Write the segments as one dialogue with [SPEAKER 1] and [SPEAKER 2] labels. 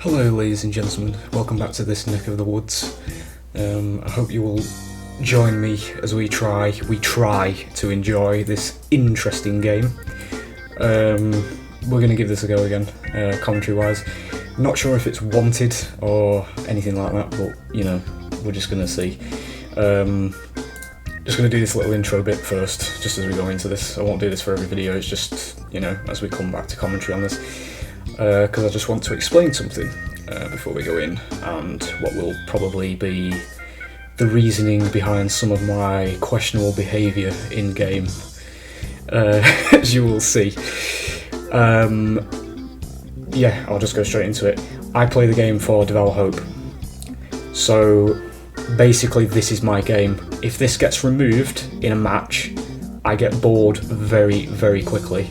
[SPEAKER 1] Hello ladies and gentlemen, welcome back to this neck of the woods. I hope you will join me as we try to enjoy this interesting game. We're going to give this a go again, commentary wise. Not sure if it's wanted or anything like that, but you know, we're just going to see. Just going to do this little intro bit first, just as we go into this. I won't do this for every video, it's just, you know, as we come back to commentary on this. Because I just want to explain something before we go in, and what will probably be the reasoning behind some of my questionable behaviour in game, as you will see. Yeah, I'll just go straight into it. I play the game for Devour Hope, so basically this is my game. If this gets removed in a match, I get bored very, very quickly.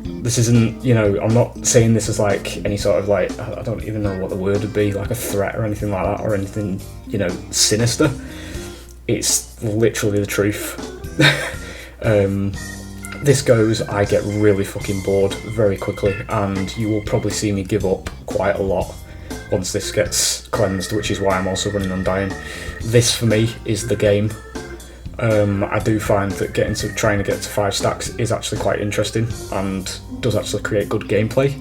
[SPEAKER 1] This isn't, you know, I'm not saying this as like any sort of like, I don't even know what the word would be, like a threat or anything like that, or anything, you know, sinister. It's literally the truth. This goes, I get really fucking bored very quickly, and you will probably see me give up quite a lot once this gets cleansed, which is why I'm also running Undying. This for me is the game. I do find that trying to get to 5 stacks is actually quite interesting and does actually create good gameplay.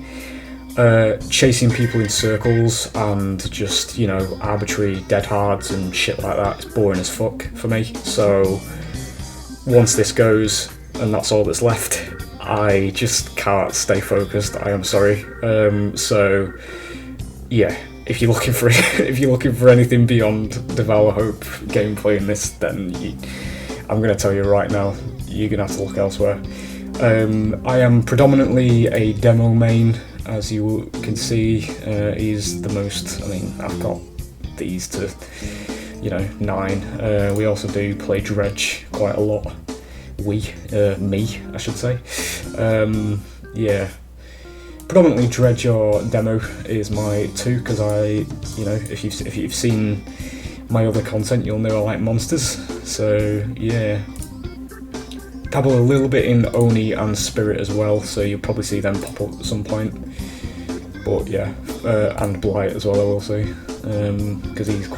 [SPEAKER 1] Chasing people in circles and just, you know, arbitrary dead hards and shit like that is boring as fuck for me. So once this goes and that's all that's left, I just can't stay focused. I am sorry. So yeah. If you're looking for anything beyond Devour Hope gameplay in this, then I'm going to tell you right now, you're going to have to look elsewhere. I am predominantly a demo main, as you can see. He's the most. I mean, I've got these to, you know, 9. We also do play Dredge quite a lot. Me, I should say. Yeah. Predominantly Dredge or Demo is my 2, because you know, if you've seen my other content, you'll know I like monsters. So yeah, dabble a little bit in Oni and Spirit as well, so you'll probably see them pop up at some point. But yeah, and Blight as well, I will say, because he's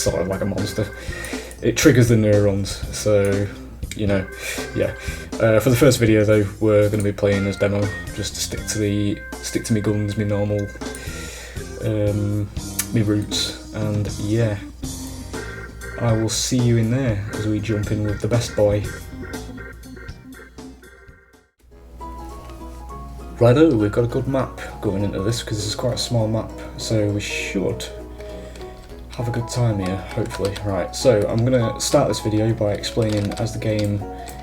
[SPEAKER 1] sort of like a monster. It triggers the neurons, so you know, yeah. For the first video though, we're going to be playing as Demo, just to stick to me guns, me normal, me roots, and yeah, I will see you in there as we jump in with the best boy. Righto, we've got a good map going into this, because this is quite a small map, so we should have a good time here, hopefully. Right, so I'm going to start this video by explaining, as the game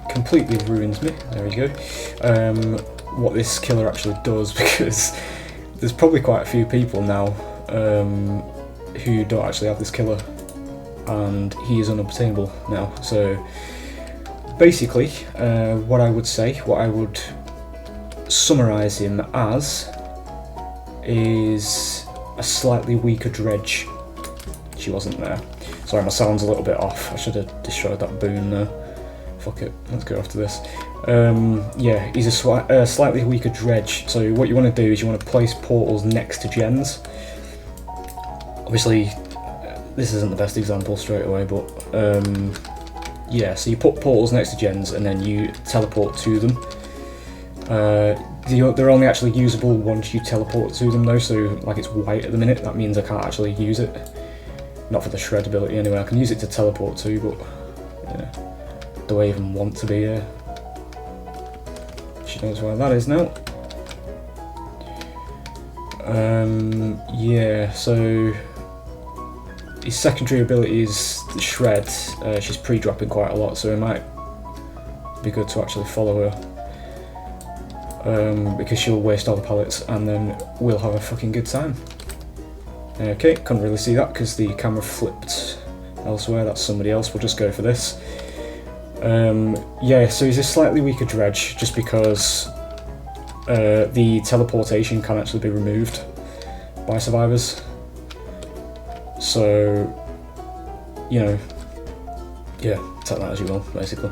[SPEAKER 1] completely ruins me, there we go, what this killer actually does, because there's probably quite a few people now who don't actually have this killer, and he is unobtainable now. So basically, what I would summarise him as is a slightly weaker Dredge. She wasn't there. Sorry, my sound's a little bit off. I should have destroyed that boon there. Fuck it, let's go after this. Yeah, he's a slightly weaker Dredge. So what you want to do is you want to place portals next to gens. Obviously, this isn't the best example straight away, but yeah, so you put portals next to gens and then you teleport to them. They're only actually usable once you teleport to them though, so like it's white at the minute, that means I can't actually use it. Not for the shred ability anyway, I can use it to teleport to, but yeah. Do I even want to be here? She knows where that is now. Yeah, so his secondary ability is the shred. She's pre-dropping quite a lot, so it might be good to actually follow her. Because she'll waste all the pallets and then we'll have a fucking good time. Okay, couldn't really see that because the camera flipped elsewhere, that's somebody else, we'll just go for this. Yeah, so he's a slightly weaker Dredge, just because the teleportation can actually be removed by survivors. So, you know, yeah, take that as you will, basically.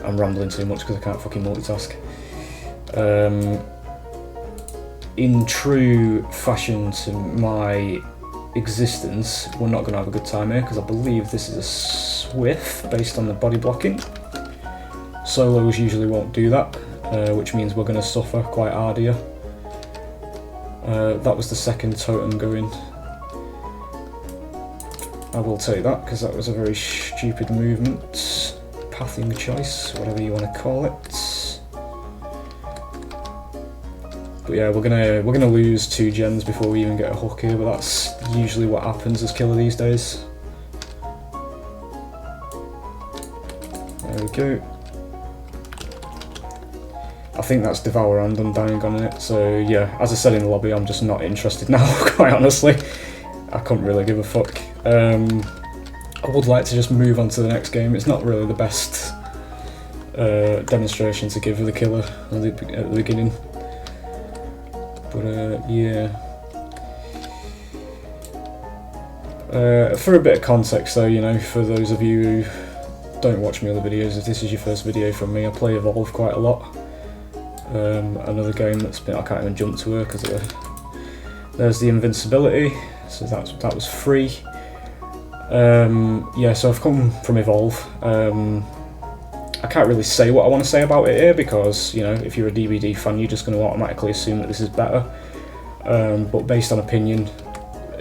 [SPEAKER 1] I'm rambling too much because I can't fucking multitask. in true fashion to my existence, we're not going to have a good time here because I believe this is a swift based on the body blocking. Solos usually won't do that, which means we're going to suffer quite hard here. That was the second totem going. I will take that because that was a very stupid movement. Pathing choice, whatever you want to call it. But yeah, we're gonna lose 2 gens before we even get a hook here, but that's usually what happens as killer these days. There we go. I think that's Devour and Undying on it, so yeah, as I said in the lobby, I'm just not interested now, quite honestly. I couldn't really give a fuck. I would like to just move on to the next game. It's not really the best demonstration to give of the killer at the beginning. But yeah. For a bit of context though, you know, for those of you who don't watch my other videos, if this is your first video from me, I play Evolve quite a lot. Another game that's been, I can't even jump to her because there's the invincibility, so that was free. Yeah, so I've come from Evolve. I can't really say what I want to say about it here because, you know, if you're a DBD fan, you're just going to automatically assume that this is better. But based on opinion,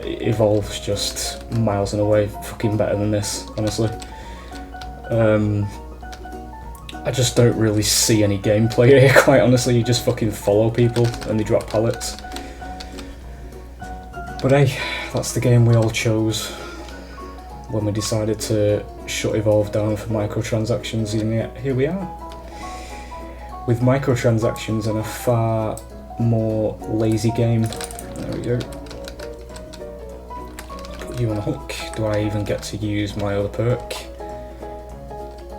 [SPEAKER 1] Evolve's just miles and away fucking better than this, honestly. I just don't really see any gameplay here, quite honestly. You just fucking follow people and they drop pallets. But hey, that's the game we all chose when we decided to shut Evolve down for microtransactions, and yet here we are. With microtransactions and a far more lazy game. There we go. Put you on a hook. Do I even get to use my other perk?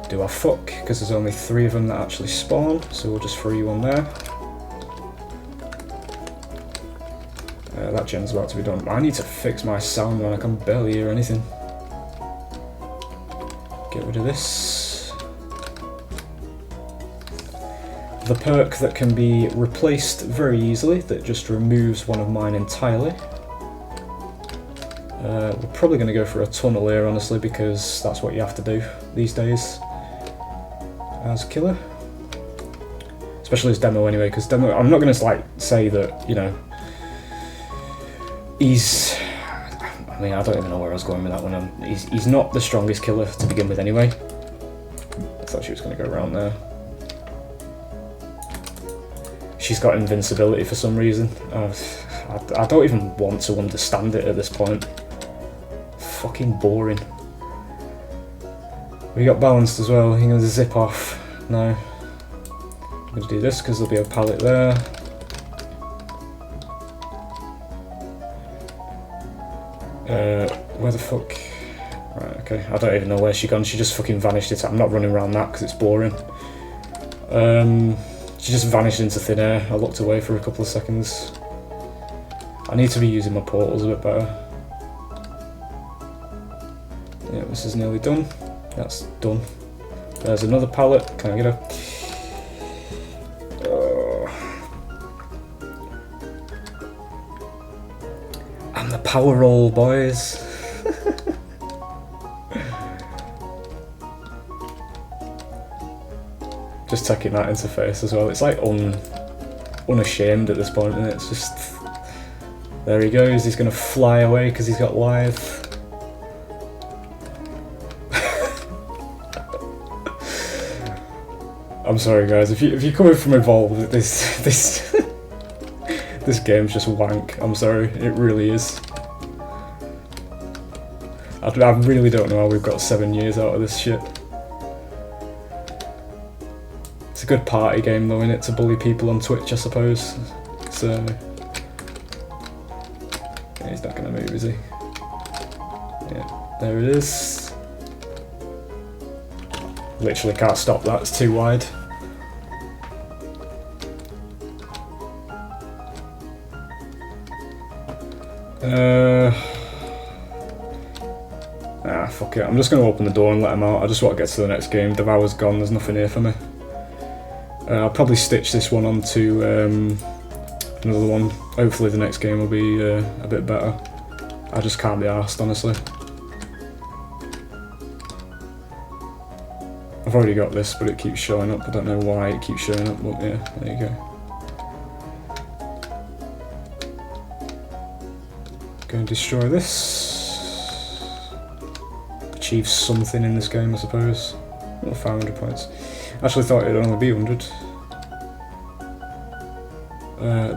[SPEAKER 1] Do I fuck? Because there's only 3 of them that actually spawn, so we'll just throw you on there. That gen's about to be done. I need to fix my sound when I can barely hear anything. Get rid of this. The perk that can be replaced very easily, that just removes one of mine entirely. We're probably going to go for a tunnel here, honestly, because that's what you have to do these days as a killer. Especially as demo anyway, because demo, I'm not going to like say that, you know, he's, I mean, I don't even know where I was going with that one. He's not the strongest killer to begin with anyway. I thought she was going to go around there. She's got invincibility for some reason. I don't even want to understand it at this point. Fucking boring. We got balanced as well. You're going to zip off. No. I'm going to do this because there'll be a pallet there. Where the fuck? Right, okay. I don't even know where she gone. She just fucking vanished. I'm not running around that because it's boring. She just vanished into thin air. I looked away for a couple of seconds. I need to be using my portals a bit better. Yeah, this is nearly done. That's done. There's another pallet. Can I get her? And the power roll, boys. Just taking that interface as well. It's like unashamed at this point, and it's just, there he goes. He's gonna fly away because he's got live. I'm sorry, guys. If you're coming from Evolve, this game's just wank. I'm sorry, it really is. I really don't know how we've got 7 years out of this shit. It's a good party game though, innit, to bully people on Twitch, I suppose. So yeah, he's not gonna move, is he? Yeah, there it is. Literally can't stop that, it's too wide. Fuck it, I'm just going to open the door and let him out. I just want to get to the next game. Devour's gone, there's nothing here for me. I'll probably stitch this one onto another one. Hopefully the next game will be a bit better. I just can't be arsed, honestly. I've already got this, but it keeps showing up. I don't know why it keeps showing up, but yeah, there you go. Go and destroy this. Achieve something in this game, I suppose. Oh, 500 points. Actually thought it'd only be 100.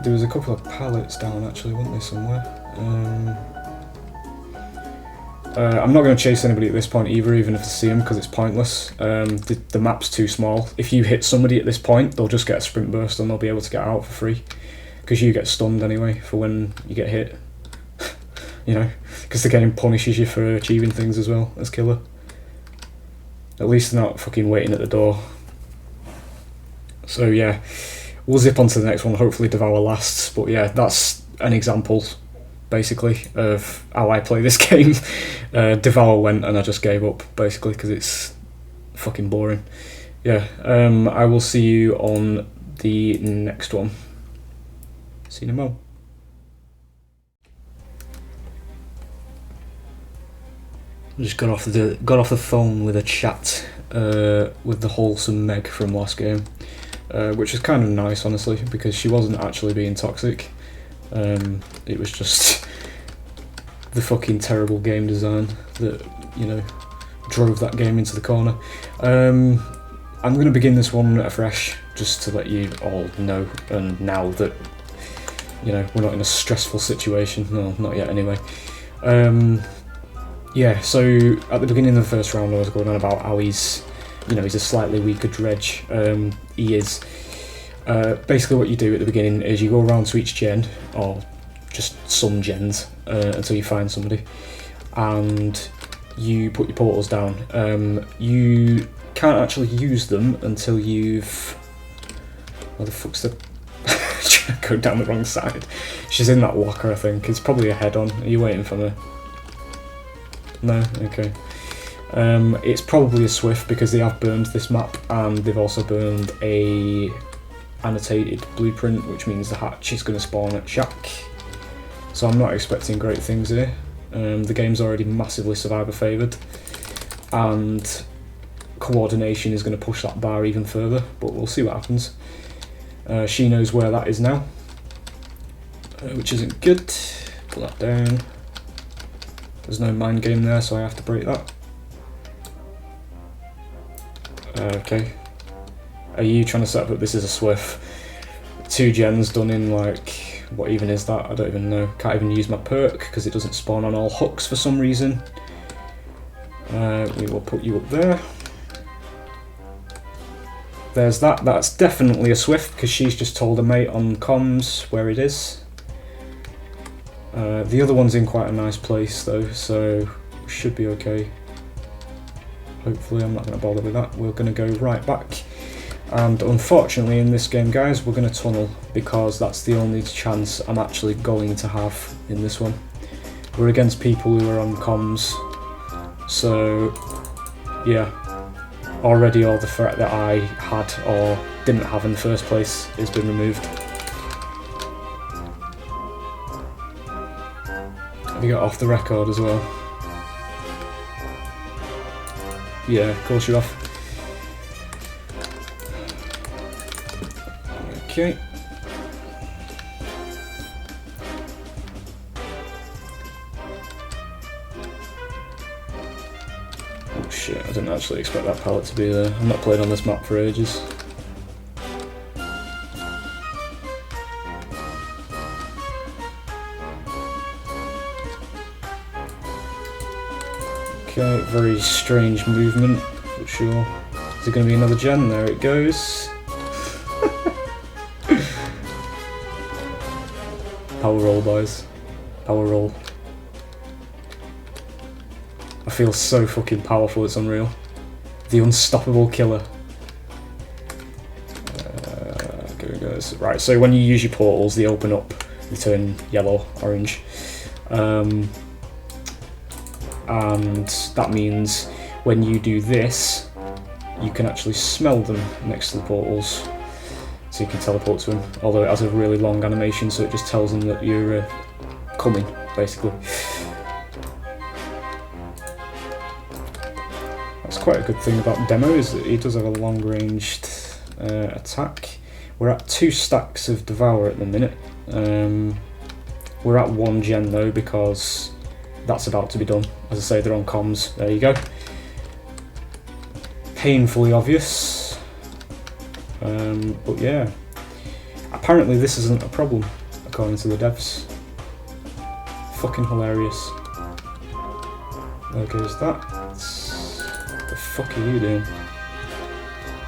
[SPEAKER 1] There was a couple of pallets down actually, weren't there, somewhere? I'm not going to chase anybody at this point either, even if I see them, because it's pointless. The map's too small. If you hit somebody at this point, they'll just get a sprint burst and they'll be able to get out for free. Because you get stunned anyway for when you get hit. You know, because the game punishes you for achieving things as well as killer. At least they're not fucking waiting at the door. So yeah, we'll zip on to the next one, hopefully Devour lasts. But yeah, that's an example, basically, of how I play this game. Devour went and I just gave up, basically, because it's fucking boring. Yeah, I will see you on the next one. See you in a mo. I just got off the phone with a chat with the wholesome Meg from last game, which was kind of nice, honestly, because she wasn't actually being toxic. It was just the fucking terrible game design that, you know, drove that game into the corner. I'm going to begin this one afresh, just to let you all know, and now that, you know, we're not in a stressful situation. No, not yet anyway. Yeah, so at the beginning of the first round I was going on about how he's a slightly weaker dredge. He is. Basically what you do at the beginning is you go around to each gen, or just some gens, until you find somebody, and you put your portals down. You can't actually use them until you've... Where the fuck's the... trying to go down the wrong side. She's in that locker, I think. It's probably a head-on. Are you waiting for me? No? Okay. It's probably a Swift because they have burned this map, and they've also burned a annotated blueprint, which means the hatch is going to spawn at Shack. So I'm not expecting great things here. The game's already massively survivor favoured, and coordination is going to push that bar even further, but we'll see what happens. She knows where that is now, which isn't good. Put that down. There's no mind game there, so I have to break that. Okay. Are you trying to set up this as a Swift? 2 gens done in, like, what even is that? I don't even know. Can't even use my perk because it doesn't spawn on all hooks for some reason. We will put you up there. There's that. That's definitely a Swift because she's just told her mate on comms where it is. The other one's in quite a nice place though, so we should be okay. Hopefully. I'm not going to bother with that. We're going to go right back. And unfortunately in this game, guys, we're going to tunnel because that's the only chance I'm actually going to have in this one. We're against people who are on comms, so yeah, already all the threat that I had or didn't have in the first place has been removed. Have you got off the record as well? Yeah, of course you're off. Okay. Oh shit, I didn't actually expect that pallet to be there. I'm not played on this map for ages. Okay, very strange movement, but sure. Is it going to be another gen? There it goes. Power roll, boys. Power roll. I feel so fucking powerful, it's unreal. The unstoppable killer. Go, guys. Right, so when you use your portals, they open up, they turn yellow, orange. And that means when you do this, you can actually smell them next to the portals. so you can teleport to him, although it has a really long animation, so it just tells him that you're coming, basically. That's quite a good thing about Demo, is that he does have a long-ranged attack. We're at 2 stacks of Devour at the minute. We're at 1 gen though, because that's about to be done. As I say, they're on comms. There you go. Painfully obvious. But yeah. Apparently this isn't a problem, according to the devs. Fucking hilarious. There goes that. What the fuck are you doing?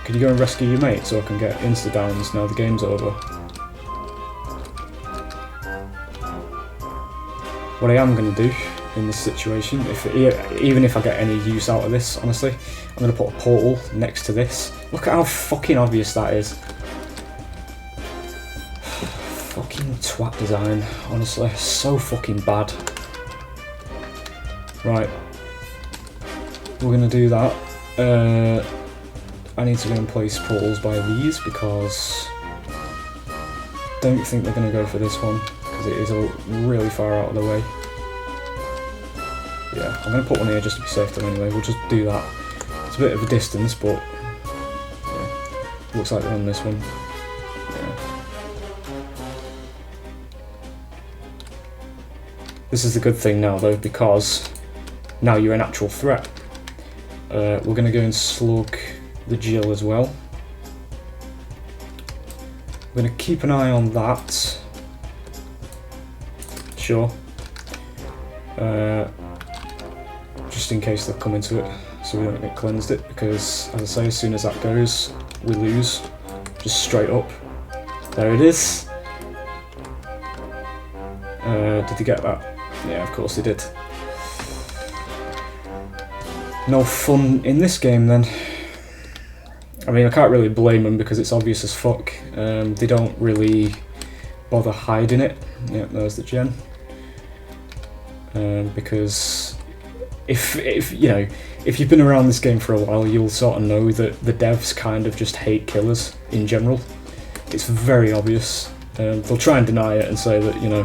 [SPEAKER 1] Could you go and rescue your mate so I can get insta-downs now the game's over? What I am going to do in this situation, even if I get any use out of this, honestly, I'm going to put a portal next to this. Look at how fucking obvious that is. Fucking twat design, honestly, so fucking bad. Right, we're going to do that. I need to go and place portals by these because I don't think they're going to go for this one because it is really far out of the way. Yeah, I'm going to put one here just to be safe though anyway, we'll just do that. It's a bit of a distance, but yeah, looks like they're on this one. Yeah. This is the good thing now though, because now you're an actual threat. We're going to go and slug the Jill as well. We're going to keep an eye on that. Sure. Just in case they'll come into it, so we don't get cleansed it, because as I say, as soon as that goes, we lose. Just straight up. There it is. Did they get that? Yeah, of course they did. No fun in this game then. I mean, I can't really blame them because it's obvious as fuck. They don't really bother hiding it. Yeah, there's the gen. Because if you know, if you've been around this game for a while, you'll sort of know that the devs kind of just hate killers in general. It's very obvious. They'll try and deny it and say that, you know,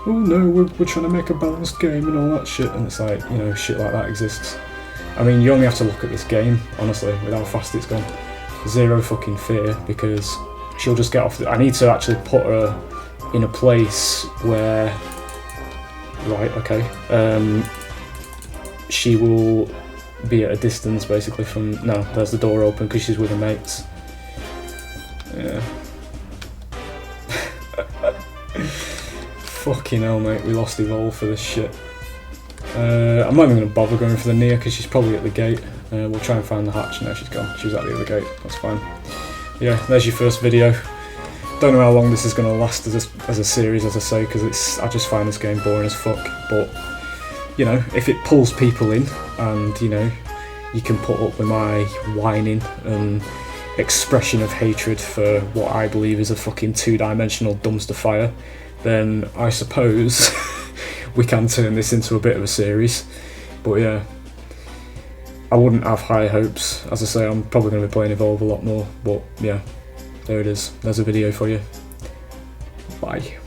[SPEAKER 1] oh no, we're trying to make a balanced game and all that shit, and it's like, you know, shit like that exists. I mean, you only have to look at this game, honestly, with how fast it's gone. Zero fucking fear, because she'll just get off I need to actually put her in a place where... Right, okay. She will be at a distance, basically, from... No, there's the door open, because she's with her mates. Yeah. Fucking hell, mate, we lost Evolve for this shit. I'm not even going to bother going for the Nia because she's probably at the gate. We'll try and find the hatch. No, she's gone. She was at the other gate. That's fine. Yeah, there's your first video. Don't know how long this is going to last as a series, as I say, because I just find this game boring as fuck. But, you know, if it pulls people in and, you know, you can put up with my whining and expression of hatred for what I believe is a fucking two-dimensional dumpster fire, then I suppose... we can turn this into a bit of a series. But yeah, I wouldn't have high hopes. As I say, I'm probably going to be playing Evolve a lot more, but yeah, there it is. There's a video for you. Bye.